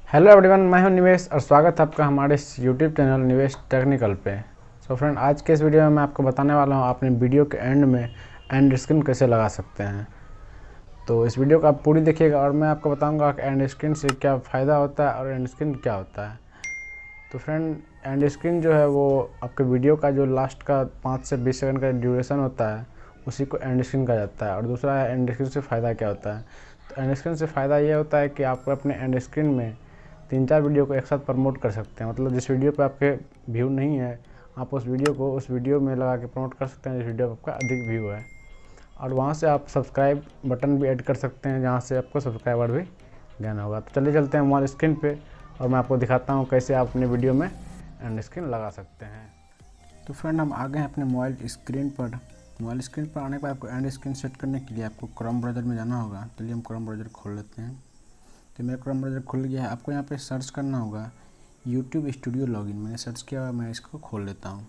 Hello everyone, मैं हूं निवेश और स्वागत है आपका हमारे इस यूट्यूब चैनल निवेश टेक्निकल पे। सो फ्रेंड, आज के इस वीडियो में मैं आपको बताने वाला हूं अपने वीडियो के एंड में एंड स्क्रीन कैसे लगा सकते हैं। तो इस वीडियो को आप पूरी देखिएगा और मैं आपको बताऊंगा कि एंड स्क्रीन से क्या फ़ायदा होता है और एंड स्क्रीन क्या होता है। तो फ्रेंड, एंड स्क्रीन जो है वो आपके वीडियो का जो लास्ट का 5 से 20 सेकंड का ड्यूरेशन होता है उसी को एंड स्क्रीन कहा जाता है। और दूसरा है एंड स्क्रीन से फ़ायदा क्या होता है। तो एंड स्क्रीन से फ़ायदा ये होता है कि आप अपने एंड स्क्रीन में 3-4 वीडियो को एक साथ प्रमोट कर सकते हैं। मतलब जिस वीडियो पे आपके व्यू नहीं है, आप उस वीडियो को उस वीडियो में लगा के प्रमोट कर सकते हैं जिस वीडियो पर आपका अधिक व्यू है। और वहाँ से आप सब्सक्राइब बटन भी ऐड कर सकते हैं जहाँ से आपको सब्सक्राइबर भी ज्ञान होगा। तो चलिए चलते हैं हमारे स्क्रीन पे और मैं आपको दिखाता हूँ कैसे आप अपने वीडियो में एंड स्क्रीन लगा सकते हैं। तो फ्रेंड, हम आ गए हैं अपने मोबाइल स्क्रीन पर। मोबाइल स्क्रीन पर आने के बाद आपको एंड स्क्रीन सेट करने के लिए आपको क्रोम ब्राउज़र में जाना होगा। चलिए हम क्रोम ब्राउज़र खोल लेते हैं। तो मेरा क्रोम ब्राउज़र खुल गया है। आपको यहाँ पे सर्च करना होगा यूट्यूब स्टूडियो लॉगिन। मैंने सर्च किया, मैं इसको खोल लेता हूँ।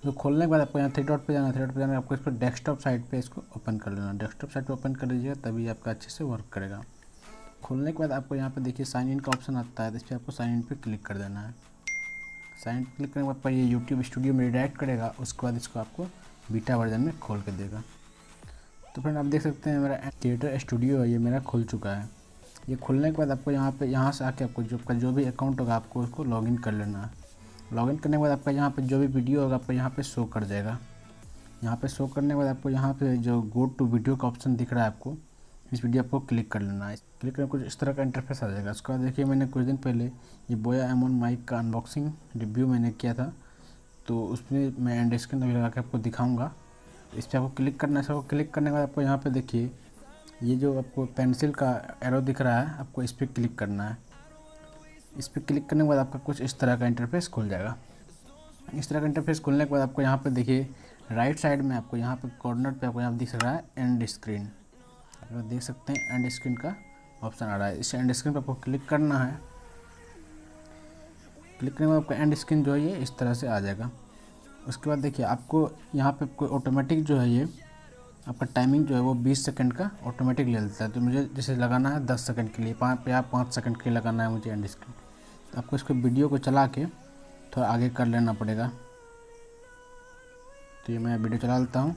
तो खोलने के बाद आपको यहाँ थ्री डॉट पे जाना है। थ्री डॉट पे जाना आपको इस पर डेस्कटॉप साइट पे इसको ओपन कर लेना। डेस्कटॉप साइट पे ओपन कर लीजिएगा, तभी आपका अच्छे से वर्क करेगा। खोलने के बाद आपको यहाँ पे देखिए साइन इन का ऑप्शन आता है, तो इस पर आपको साइन इन पे क्लिक कर देना है। साइन इन क्लिक करने के बाद ये यूट्यूब स्टूडियो में रिडायरेक्ट करेगा। उसके बाद इसको आपको बीटा वर्जन में खोल के देगा। तो फ्रेंड, आप देख सकते हैं मेरा थिएटर स्टूडियो है, ये मेरा खुल चुका है। ये खुलने के बाद आपको यहाँ से आके आपको जो भी अकाउंट होगा आपको उसको लॉगिन कर लेना है। लॉगिन करने के बाद आपका यहाँ पे जो भी वीडियो होगा आपको यहाँ पे शो कर जाएगा। यहाँ पे शो करने के बाद आपको यहाँ पे जो गो टू वीडियो का ऑप्शन दिख रहा है, आपको इस वीडियो आपको क्लिक कर लेना है। क्लिक करने कुछ इस तरह का इंटरफेस आ जाएगा। उसके बाद देखिए, मैंने कुछ दिन पहले ये बोया M1 माइक का अनबॉक्सिंग रिव्यू मैंने किया था, तो उसमें मैं एंड स्क्रीन अभी लगा के आपको दिखाऊँगा। इस पर आपको क्लिक करना है। इसको क्लिक करने के बाद आपको यहाँ पर देखिए ये जो आपको पेंसिल का एरो दिख रहा है, आपको इस पर क्लिक करना है। इस पर क्लिक करने के बाद आपका कुछ इस तरह का इंटरफेस खुल जाएगा। इस तरह का इंटरफेस खुलने के बाद आपको यहाँ पे देखिए राइट साइड में आपको यहाँ पे कॉर्नर पे आपको यहाँ दिख रहा है एंड स्क्रीन। आप देख सकते हैं एंड स्क्रीन का ऑप्शन आ रहा है। इस एंड स्क्रीन पर आपको क्लिक करना है। क्लिक करने के बाद आपका एंड स्क्रीन जो है ये इस तरह से आ जाएगा। उसके बाद देखिए आपको यहाँ पे आपको ऑटोमेटिक जो है ये आपका टाइमिंग जो है वो 20 सेकंड का ऑटोमेटिक ले लेता है। तो मुझे जैसे लगाना है 10 सेकंड के लिए, 5 सेकंड के लिए लगाना है मुझे एंड स्क्रीन। तो आपको इसको वीडियो को चला के थोड़ा आगे कर लेना पड़ेगा। तो ये मैं वीडियो चला लेता हूँ।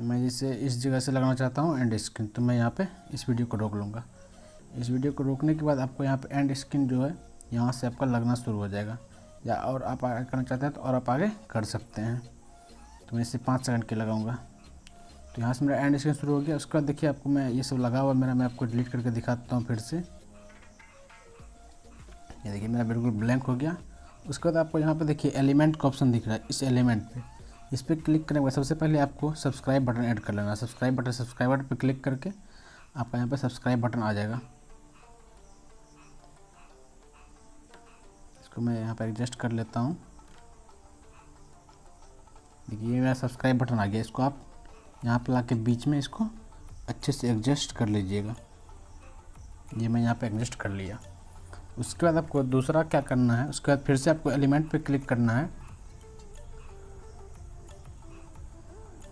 मैं जैसे इस जगह से लगाना चाहता हूँ एंड स्क्रीन, तो मैं यहाँ पे इस वीडियो को रोक लूँगा। इस वीडियो को रोकने के बाद आपको यहाँ पे एंड स्क्रीन जो है यहाँ से आपका लगना शुरू हो जाएगा। या और आप आगे करना चाहते हैं तो और आप आगे कर सकते हैं। तो मैं इसे 5 सेकंड के लगाऊंगा। तो यहाँ से मेरा एंड स्क्रीन शुरू हो गया। उसके बाद देखिए आपको मैं ये सब लगा हुआ मेरा, मैं आपको डिलीट करके दिखाता हूँ फिर से। ये देखिए मेरा बिल्कुल ब्लैंक हो गया। उसके बाद आपको यहाँ पे देखिए एलिमेंट का ऑप्शन दिख रहा है। इस एलिमेंट पे इस पर क्लिक करने के बाद सबसे पहले आपको सब्सक्राइब बटन ऐड कर लेना है। सब्सक्राइब बटन पर क्लिक करके आपका यहाँ पे सब्सक्राइब बटन आ जाएगा। इसको मैं यहाँ पर एडजस्ट कर लेता हूँ। देखिए ये मेरा सब्सक्राइब बटन आ गया। इसको आप यहाँ पर ला के बीच में इसको अच्छे से एडजस्ट कर लीजिएगा। ये मैं यहाँ पे एडजस्ट कर लिया। उसके बाद आपको दूसरा क्या करना है, उसके बाद फिर से आपको एलिमेंट पे क्लिक करना है।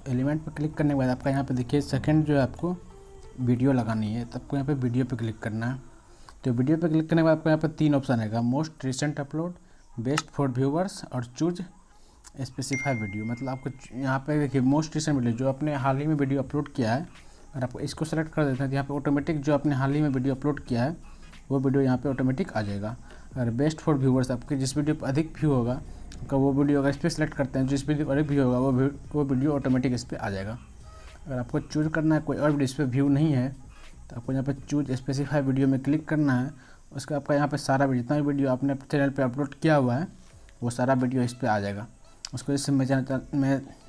एलिमेंट पे क्लिक करने के बाद आपका यहाँ पे देखिए सेकंड जो है आपको वीडियो लगानी है, तो आपको यहाँ पे वीडियो पे क्लिक करना है। तो वीडियो पे क्लिक करने के बाद आपको यहाँ पे 3 ऑप्शन आएगा, most recent upload, best for viewers और चूज स्पेसिफाई वीडियो। मतलब आपको यहाँ पे देखिए मोस्ट रिसेंट वीडियो जो आपने हाल ही में वीडियो अपलोड किया है, और आपको इसको सेलेक्ट कर देते हैं तो यहाँ पे ऑटोमेटिक जो आपने हाल ही में वीडियो अपलोड किया है वो वीडियो यहाँ पे ऑटोमेटिक आ जाएगा। अगर बेस्ट फॉर व्यूवर्स आपके जिस वीडियो पर अधिक व्यू होगा आपका वो वीडियो, अगर इस पर सेलेक्ट करते हैं जिस वीडियो पर अधिक व्यू होगा वो वीडियो ऑटोमेटिक इस पर आ जाएगा। अगर आपको चूज़ करना है कोई और वीडियो इस पर व्यू नहीं है तो आपको यहाँ पे चूज स्पेसिफाई वीडियो में क्लिक करना है। उसका आपका यहाँ पे सारा जितना भी वीडियो आपने चैनल पे अपलोड किया हुआ है वो सारा वीडियो इस पर आ जाएगा। उसको जैसे मैं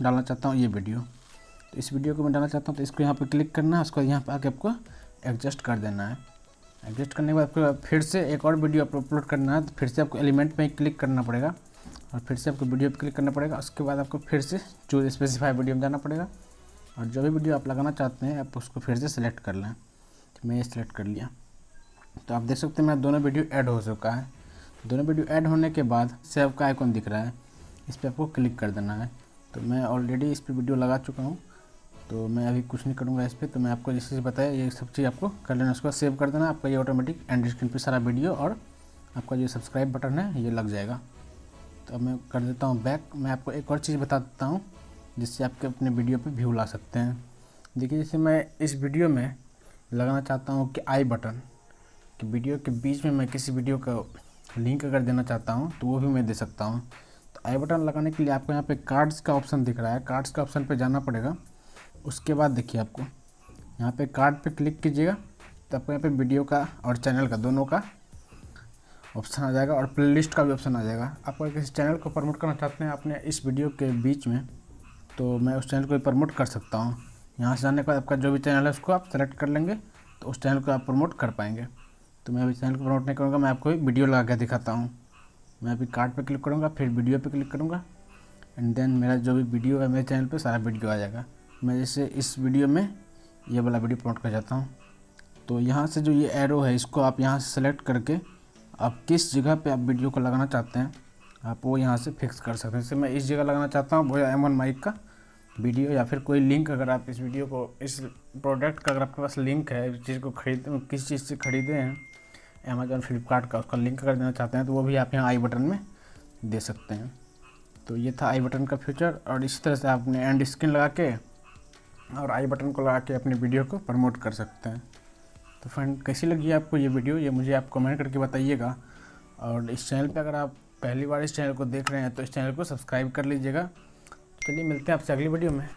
डालना चाहता हूँ ये वीडियो, तो इस वीडियो को मैं डालना चाहता हूँ तो इसको यहाँ पे क्लिक करना है। उसको यहाँ पे आके आपको एडजस्ट कर देना है। एडजस्ट करने के बाद आपको फिर से एक और वीडियो अपलोड करना है, तो फिर से आपको एलिमेंट में क्लिक करना पड़ेगा और फिर से आपको वीडियो पे क्लिक करना पड़ेगा। उसके बाद आपको फिर से चूज स्पेसिफाई वीडियो में जाना पड़ेगा और जो भी वीडियो आप लगाना चाहते हैं आप उसको फिर से सेलेक्ट कर लें। तो मैं ये सेलेक्ट कर लिया। तो आप देख सकते हैं मेरा दोनों वीडियो ऐड हो चुका है। दोनों वीडियो ऐड होने के बाद सेव का आइकॉन दिख रहा है, इस पर आपको क्लिक कर देना है। तो मैं ऑलरेडी इस पर वीडियो लगा चुका हूँ, तो मैं अभी कुछ नहीं करूँगा इस पर। तो मैं आपको जैसे बताया ये सब चीज़ आपको कर लेना, उसको सेव कर देना। आपका ये ऑटोमेटिक एंड स्क्रीन पे सारा वीडियो और आपका जो सब्सक्राइब बटन है ये लग जाएगा। तो अब मैं कर देता हूँ बैक। मैं आपको एक और चीज़ बता देता हूँ जिससे आपके अपने वीडियो पे व्यू ला सकते हैं। देखिए, जैसे मैं इस वीडियो में लगाना चाहता हूँ कि आई बटन, कि वीडियो के बीच में मैं किसी वीडियो का लिंक अगर देना चाहता हूँ तो वो भी मैं दे सकता हूँ। तो आई बटन लगाने के लिए आपको यहाँ पे कार्ड्स का ऑप्शन दिख रहा है, कार्ड्स का ऑप्शन पे जाना पड़ेगा। उसके बाद देखिए आपको यहाँ पे कार्ड पे क्लिक कीजिएगा तो आपको यहाँ पे वीडियो का और चैनल का दोनों का ऑप्शन आ जाएगा और प्लेलिस्ट का भी ऑप्शन आ जाएगा। आप अगर किसी चैनल को प्रमोट करना चाहते हैं अपने इस वीडियो के बीच में, तो मैं उस चैनल को भी प्रमोट कर सकता हूँ। यहाँ से जाने के बाद आपका जो भी चैनल है उसको आप सेलेक्ट कर लेंगे तो उस चैनल को आप प्रमोट कर पाएंगे। तो मैं अभी चैनल को प्रमोट नहीं करूँगा, मैं आपको एक वीडियो लगा के दिखाता हूँ। मैं अभी कार्ड पे क्लिक करूँगा, फिर वीडियो पे क्लिक करूँगा एंड देन मेरा जो भी वीडियो है मेरे चैनल पे सारा वीडियो आ जाएगा। मैं जैसे इस वीडियो में ये वाला वीडियो प्रमोट कर जाता हूँ। तो यहाँ से जो ये एरो है इसको आप यहाँ से सेलेक्ट करके आप किस जगह पे आप वीडियो को लगाना चाहते हैं आप वो यहाँ से फिक्स कर सकते हैं। जैसे मैं इस जगह लगाना चाहता हूँ वो M1 माइक का वीडियो, या फिर कोई लिंक अगर आप इस वीडियो को, इस प्रोडक्ट का अगर आपके पास लिंक है, इस चीज़ को खरीदे, किस चीज़ से ख़रीदे हैं अमेज़ॉन फ्लिपकार्ट का, उसका लिंक अगर देना चाहते हैं तो वो भी आप यहाँ आई बटन में दे सकते हैं। तो ये था आई बटन का फीचर। और इसी तरह से आप अपने एंड स्क्रीन लगा के और आई बटन को लगा के अपनी वीडियो को प्रमोट कर सकते हैं। तो फ्रेंड, कैसी लगी आपको ये वीडियो, ये मुझे आप कमेंट करके बताइएगा। और इस चैनल पे अगर आप पहली बार इस चैनल को देख रहे हैं तो इस चैनल को सब्सक्राइब कर लीजिएगा। चलिए मिलते हैं आपसे अगली वीडियो में।